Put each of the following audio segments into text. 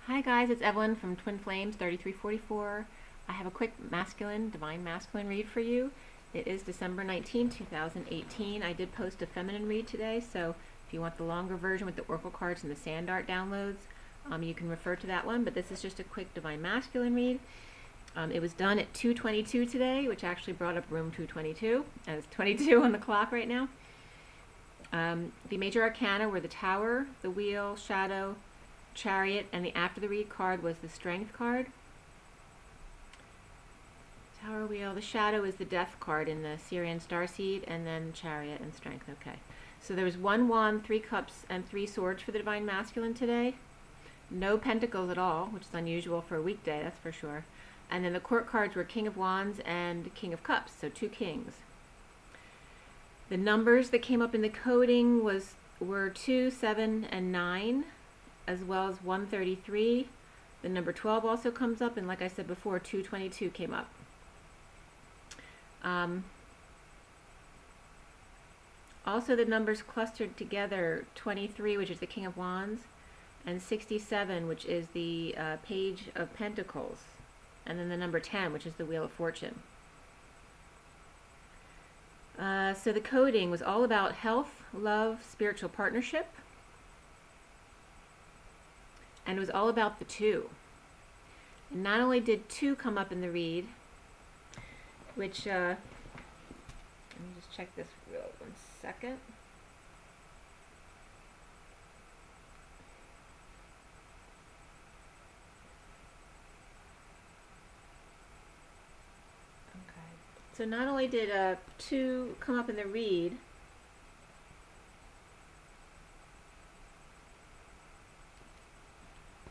Hi guys, it's Evelyn from Twin Flames 3344. I have a quick divine masculine read for you. It is December 19, 2018. I did post a feminine read today, so if you want the longer version with the oracle cards and the sand art downloads, you can refer to that one, but this is just a quick divine masculine read. It was done at 2:22 today, which actually brought up room 222, and it's 22 on the clock right now. The major arcana were the Tower, the Wheel, Shadow, Chariot, and the after the read card was the Strength card. Tower, Wheel, the Shadow is the Death card in the Syrian Starseed, and then Chariot and Strength. Okay, so there was 1 wand, 3 cups, and 3 swords for the divine masculine today. No pentacles at all, which is unusual for a weekday, that's for sure. And then the court cards were King of Wands and King of Cups, so 2 kings. The numbers that came up in the coding were 2, 7, and 9, as well as 133. The number 12 also comes up, and like I said before, 222 came up. Also the numbers clustered together, 23, which is the King of Wands, and 67, which is the Page of Pentacles, and then the number 10, which is the Wheel of Fortune. So the coding was all about health, love, spiritual partnership, and it was all about the 2. And not only did 2 come up in the read, which, let me just check this real 1 second. Okay. So not only did 2 come up in the read,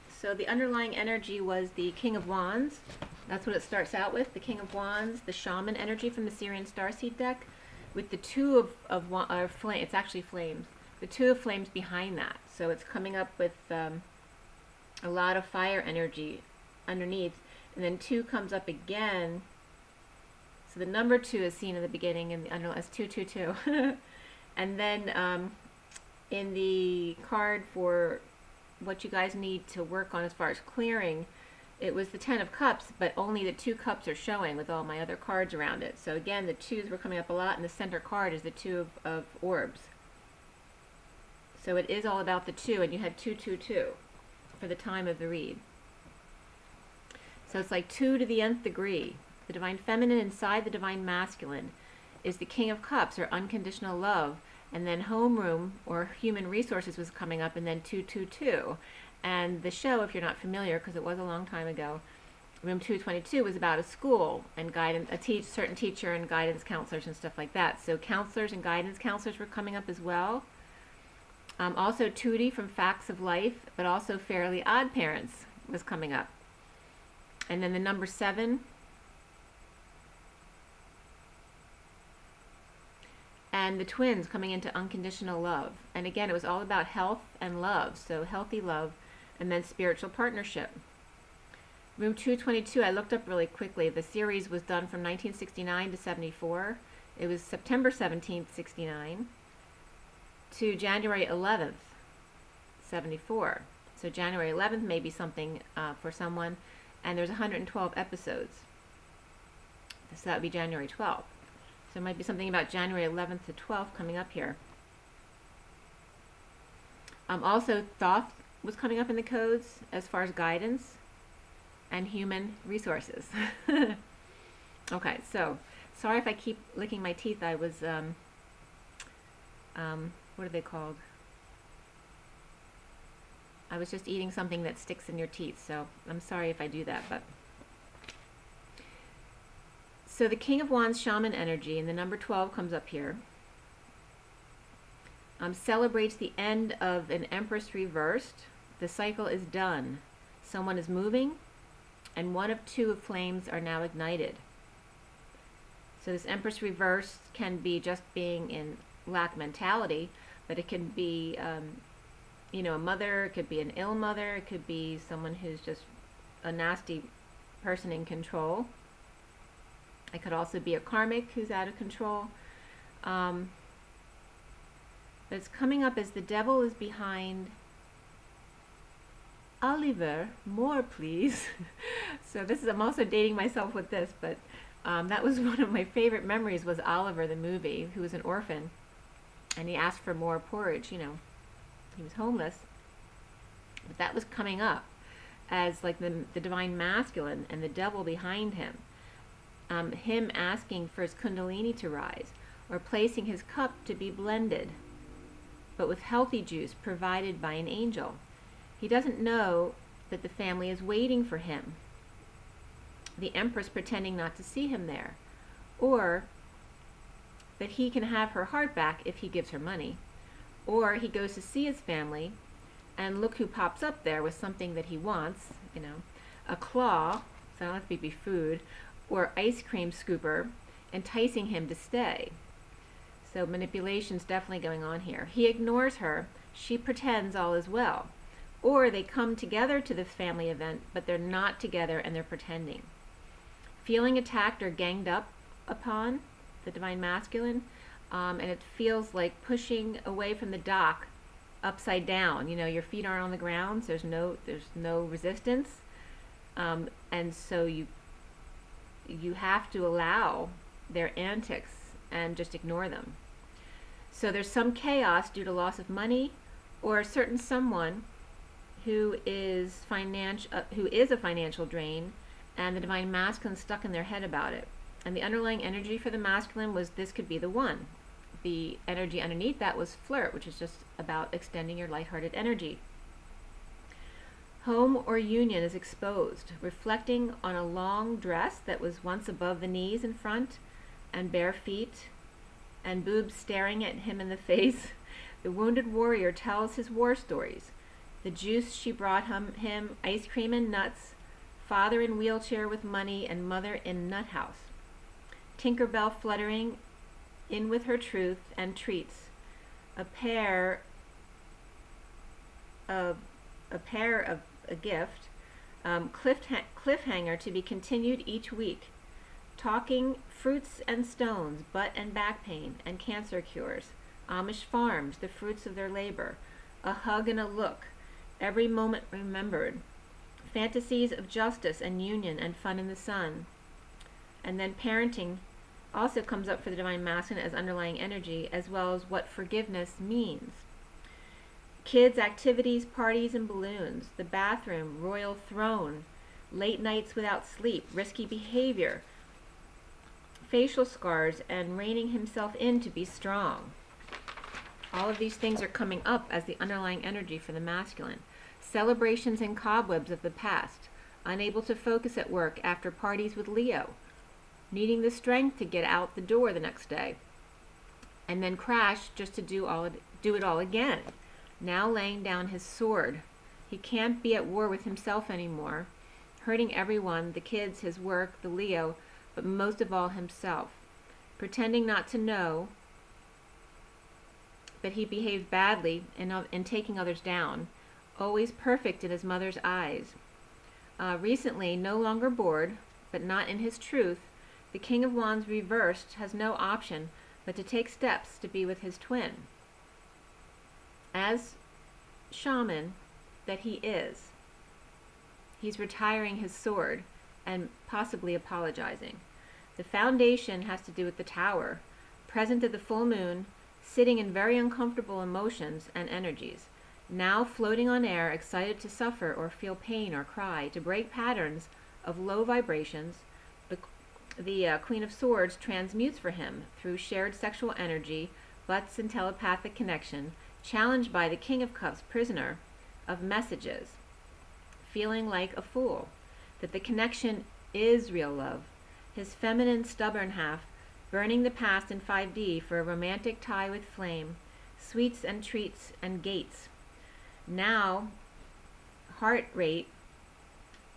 so the underlying energy was the King of Wands. That's what it starts out with, the King of Wands, the Shaman energy from the Syrian Starseed deck, with the 2 of flame. It's actually flames. The 2 of flames behind that. So it's coming up with a lot of fire energy underneath. And then 2 comes up again. So the number 2 is seen in the beginning and as 222. And then in the card for what you guys need to work on as far as clearing, it was the 10 of Cups, but only the 2 cups are showing with all my other cards around it. So again, the 2s were coming up a lot, and the center card is the 2 of orbs. So it is all about the 2, and you had 222 for the time of the read. So it's like 2 to the nth degree. The divine feminine inside the divine masculine is the King of Cups, or unconditional love, and then homeroom, or human resources, was coming up, and then 222. And the show, if you're not familiar, because it was a long time ago, room 222 was about a school and guidance, certain teacher and guidance counselors and stuff like that. So counselors and guidance counselors were coming up as well. Also Tootie from Facts of Life, but also Fairly Odd Parents was coming up. And then the number 7. And the twins coming into unconditional love. And again, it was all about health and love. So healthy love, and then spiritual partnership. Room 222, I looked up really quickly. The series was done from 1969 to 74. It was September 17th, 69 to January 11th, 74. So January 11th may be something for someone. And there's 112 episodes. So that would be January 12th. So it might be something about January 11th to 12th coming up here. Also, Thoth was coming up in the codes as far as guidance and human resources. Okay, so sorry if I keep licking my teeth. I was, what are they called? I was just eating something that sticks in your teeth, so I'm sorry if I do that, but... So the King of Wands shaman energy, and the number 12 comes up here, celebrates the end of an Empress reversed. The cycle is done. Someone is moving, and 1 of 2 of flames are now ignited. So this Empress reversed can be just being in lack mentality, but it can be, you know, a mother, it could be an ill mother, it could be someone who's just a nasty person in control. It could also be a karmic who's out of control. But it's coming up as the devil is behind Oliver, more please. So this is, I'm also dating myself with this, but that was one of my favorite memories, was Oliver the movie, who was an orphan, and he asked for more porridge, you know. He was homeless. But that was coming up as like the divine masculine and the devil behind him. Him asking for his kundalini to rise, or placing his cup to be blended, but with healthy juice provided by an angel. He doesn't know that the family is waiting for him. The Empress pretending not to see him there, or that he can have her heart back if he gives her money, or he goes to see his family, and look who pops up there with something that he wants, you know, a claw, so it doesn't have to be food, or ice cream scooper, enticing him to stay. So manipulation's definitely going on here. He ignores her, she pretends all is well. Or they come together to the family event, but they're not together and they're pretending. Feeling attacked or ganged up upon, the divine masculine, and it feels like pushing away from the dock upside down. You know, your feet aren't on the ground, so there's no resistance, and so you have to allow their antics and just ignore them. So there's some chaos due to loss of money, or a certain someone who is a financial drain, and the divine masculine stuck in their head about it. And the underlying energy for the masculine was, this could be the one. The energy underneath that was flirt, which is just about extending your lighthearted energy. Home or union is exposed, reflecting on a long dress that was once above the knees in front, and bare feet, and boobs staring at him in the face. The wounded warrior tells his war stories. The juice she brought him, ice cream and nuts, father in wheelchair with money, and mother in nut house. Tinkerbell fluttering in with her truth and treats. A gift. Cliffhanger to be continued each week. Talking fruits and stones, butt and back pain, and cancer cures. Amish farms, the fruits of their labor. A hug and a look. Every moment remembered. Fantasies of justice and union and fun in the sun. And then parenting also comes up for the divine masculine as underlying energy, as well as what forgiveness means. Kids, activities, parties, and balloons. The bathroom, royal throne. Late nights without sleep, risky behavior. Facial scars, and reining himself in to be strong. All of these things are coming up as the underlying energy for the masculine. Celebrations and cobwebs of the past. Unable to focus at work after parties with Leo. Needing the strength to get out the door the next day. And then crash just to do it all again. Now laying down his sword. He can't be at war with himself anymore. Hurting everyone, the kids, his work, the Leo, but most of all himself. Pretending not to know, but he behaves badly in taking others down. Always perfect in his mother's eyes. Recently, no longer bored, but not in his truth, the King of Wands reversed has no option but to take steps to be with his twin. As shaman that he is, he's retiring his sword and possibly apologizing. The foundation has to do with the tower, present at the full moon, sitting in very uncomfortable emotions and energies, now floating on air, excited to suffer or feel pain or cry, to break patterns of low vibrations. The Queen of Swords transmutes for him through shared sexual energy, butts and telepathic connection, challenged by the King of Cups, prisoner of messages, feeling like a fool, that the connection is real love, his feminine stubborn half, burning the past in 5D for a romantic tie with flame, sweets and treats and gates. Now, heart rate,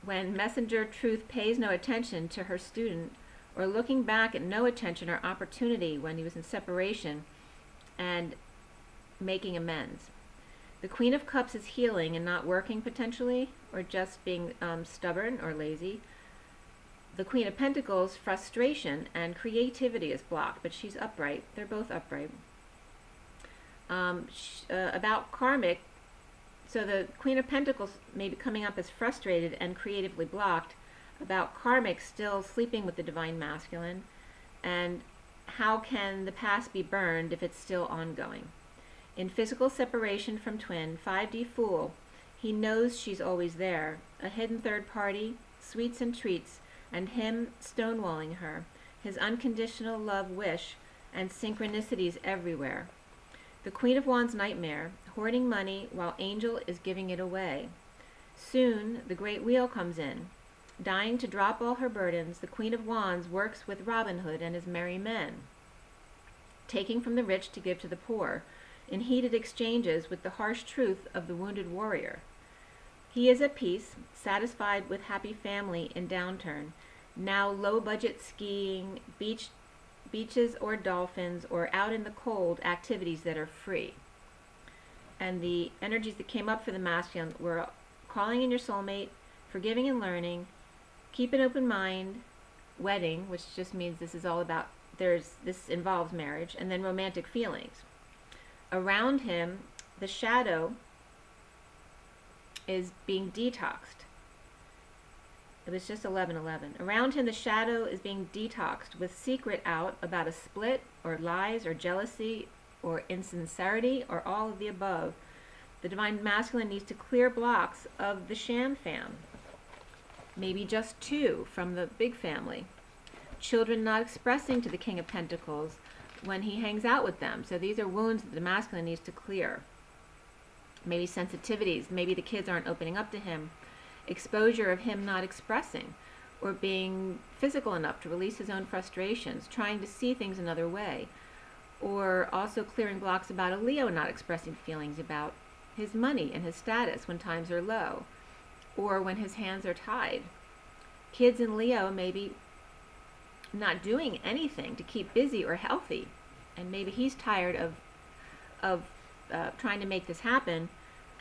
when messenger truth pays no attention to her student, or looking back at no attention or opportunity when he was in separation and making amends. The Queen of Cups is healing and not working potentially, or just being stubborn or lazy. The Queen of Pentacles, frustration and creativity is blocked, but she's upright. They're both upright. About karmic, So the Queen of Pentacles may be coming up as frustrated and creatively blocked about karmic still sleeping with the Divine Masculine, and how can the past be burned if it's still ongoing. In physical separation from twin, 5D Fool, he knows she's always there, a hidden third party, sweets and treats, and him stonewalling her, his unconditional love wish, and synchronicities everywhere. The Queen of Wands nightmare, hoarding money while Angel is giving it away. Soon, the Great Wheel comes in. Dying to drop all her burdens, the Queen of Wands works with Robin Hood and his merry men, taking from the rich to give to the poor, in heated exchanges with the harsh truth of the wounded warrior. He is at peace, satisfied with happy family in downturn, now low-budget skiing, beaches or dolphins, or out in the cold activities that are free. And the energies that came up for the masculine were calling in your soulmate, forgiving and learning, keep an open mind, wedding, which just means this is all about, this involves marriage, and then romantic feelings. Around him, the shadow is being detoxed. It was just 11:11. Around him, the shadow is being detoxed with secret out about a split, or lies, or jealousy, or insincerity, or all of the above. The Divine Masculine needs to clear blocks of the sham fam. Maybe just 2 from the big family. Children not expressing to the King of Pentacles when he hangs out with them. So these are wounds that the masculine needs to clear. Maybe sensitivities. Maybe the kids aren't opening up to him. Exposure of him not expressing or being physical enough to release his own frustrations, trying to see things another way. Or also clearing blocks about a Leo not expressing feelings about his money and his status when times are low, or when his hands are tied. Kids in Leo maybe not doing anything to keep busy or healthy, and maybe he's tired of trying to make this happen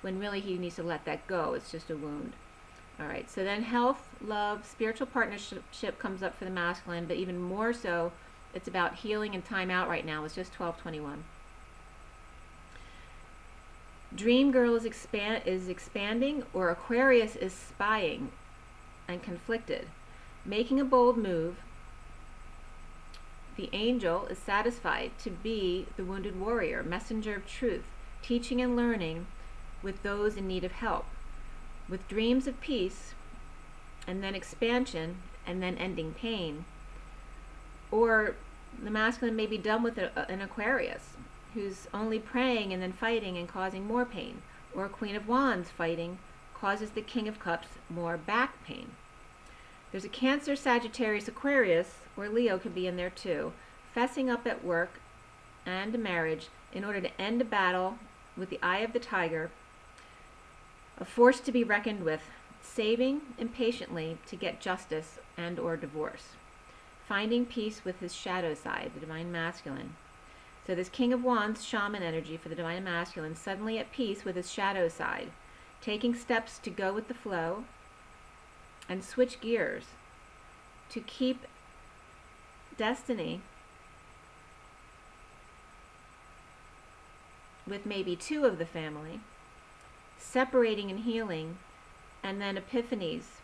when really he needs to let that go. It's just a wound. All right, so then health, love, spiritual partnership comes up for the masculine, but even more so, it's about healing and time out right now. It's just 12:21. Dream Girl is expanding, or Aquarius is spying and conflicted. Making a bold move, the angel is satisfied to be the wounded warrior, messenger of truth, teaching and learning with those in need of help. With dreams of peace, and then expansion, and then ending pain. Or the masculine may be done with an Aquarius, who's only praying and then fighting and causing more pain. Or a Queen of Wands fighting causes the King of Cups more back pain. There's a Cancer, Sagittarius, Aquarius, or Leo could be in there too, fessing up at work and marriage in order to end a battle with the eye of the tiger, a force to be reckoned with, saving impatiently to get justice and or divorce. Finding peace with his shadow side, the Divine Masculine. So this King of Wands, shaman energy for the Divine Masculine, suddenly at peace with his shadow side, taking steps to go with the flow and switch gears to keep destiny with maybe 2 of the family, separating and healing, and then epiphanies,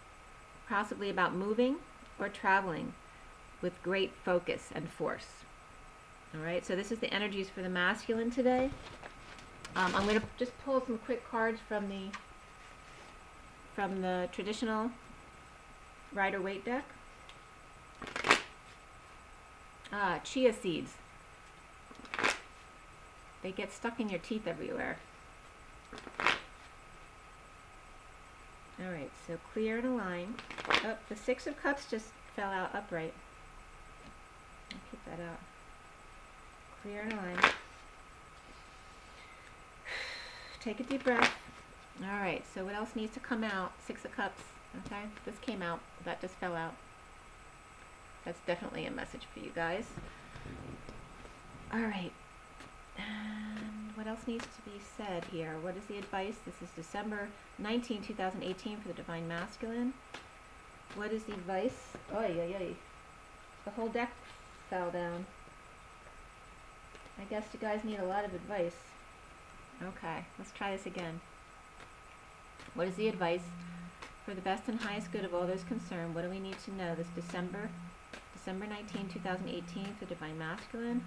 possibly about moving or traveling with great focus and force. All right, so this is the energies for the masculine today. I'm going to just pull some quick cards from the traditional Rider-Waite deck. Chia seeds. They get stuck in your teeth everywhere. All right, so clear and align. Oh, the 6 of Cups just fell out upright. I'll keep that out. Clear and align. Take a deep breath. All right, so what else needs to come out? 6 of Cups. Okay, this came out. That just fell out. That's definitely a message for you guys. All right. And what else needs to be said here? What is the advice? This is December 19, 2018 for the Divine Masculine. What is the advice? Oh, yeah. The whole deck fell down. I guess you guys need a lot of advice. Okay, let's try this again. What is the advice for the best and highest good of all those concerned? What do we need to know this December 19, 2018 for Divine Masculine?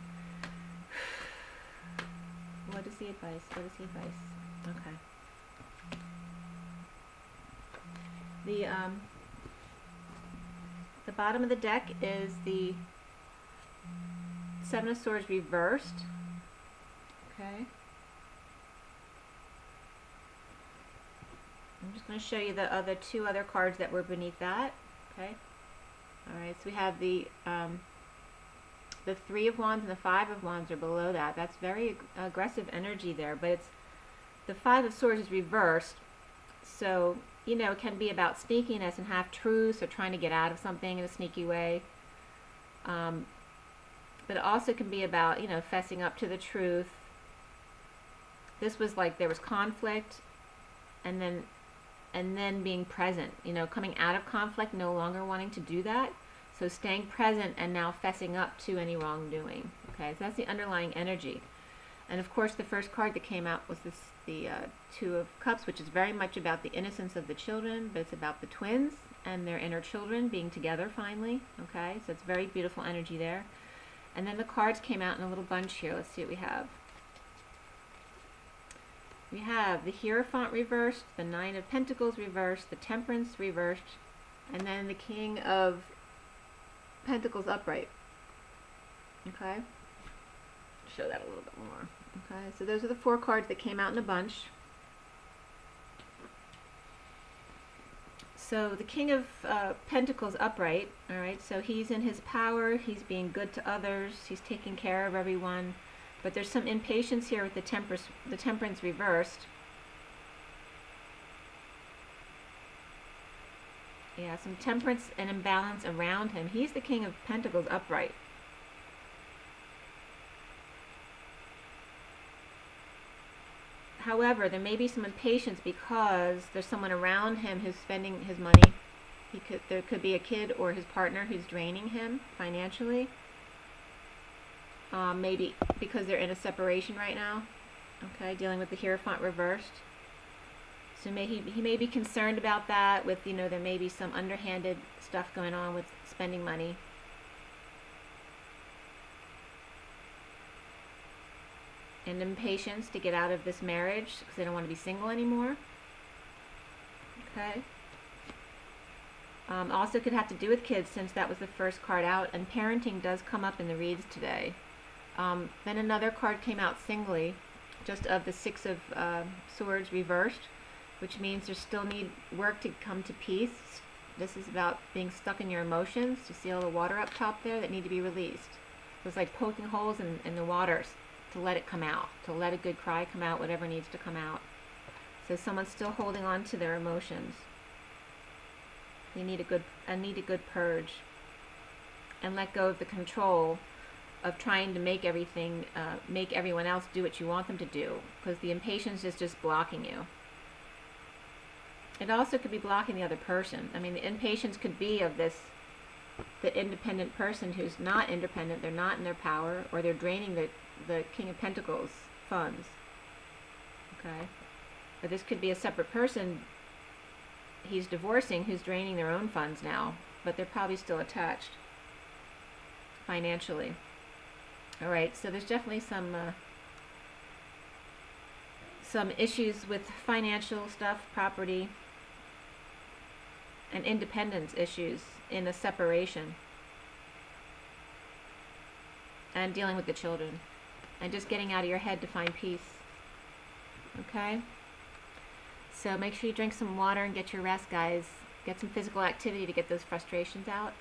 What is the advice? What is the advice? Okay. The bottom of the deck is the Seven of Swords reversed. Okay. I'm just going to show you the two other cards that were beneath that. Okay. All right. So we have the Three of Wands and the Five of Wands are below that. That's very aggressive energy there, but it's the Five of Swords is reversed. So, you know, it can be about sneakiness and half-truths or trying to get out of something in a sneaky way. But it also can be about, you know, fessing up to the truth. This was like there was conflict and then being present, you know, coming out of conflict, no longer wanting to do that. So staying present and now fessing up to any wrongdoing. Okay, so that's the underlying energy. And of course the first card that came out was the Two of Cups, which is very much about the innocence of the children, but it's about the twins and their inner children being together finally. Okay, so it's very beautiful energy there. And then the cards came out in a little bunch here. Let's see what we have. We have the Hierophant reversed, the Nine of Pentacles reversed, the Temperance reversed, and then the King of Pentacles upright. Okay, show that a little bit more. Okay, so those are the four cards that came out in a bunch. So the King of Pentacles upright, all right, so he's in his power, he's being good to others, he's taking care of everyone, but there's some impatience here with the Temperance reversed. Yeah, some temperance and imbalance around him. He's the King of Pentacles upright. However, there may be some impatience because there's someone around him who's spending his money. There could be a kid or his partner who's draining him financially. Maybe because they're in a separation right now. Okay, dealing with the Hierophant reversed. So he may be concerned about that with, you know, there may be some underhanded stuff going on with spending money. And impatience to get out of this marriage because they don't want to be single anymore. Okay. Also could have to do with kids since that was the first card out, and parenting does come up in the reads today. Then another card came out singly, just of the Six of Swords reversed, which means there still need work to come to peace. This is about being stuck in your emotions. You see all the water up top there that need to be released. So it's like poking holes in the waters to let it come out, to let a good cry come out, whatever needs to come out. So someone's still holding on to their emotions. You need a good purge, and let go of the control of trying to make everyone else do what you want them to do, because the impatience is just blocking you. It also could be blocking the other person. I mean, the impatience could be of the independent person who's not independent, they're not in their power, or they're draining the King of Pentacles funds. Okay? Or this could be a separate person he's divorcing who's draining their own funds now, but they're probably still attached financially. Alright, so there's definitely some issues with financial stuff, property, and independence issues in a separation. And dealing with the children. And just getting out of your head to find peace. Okay? So make sure you drink some water and get your rest, guys. Get some physical activity to get those frustrations out.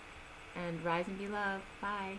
And rise and be loved. Bye.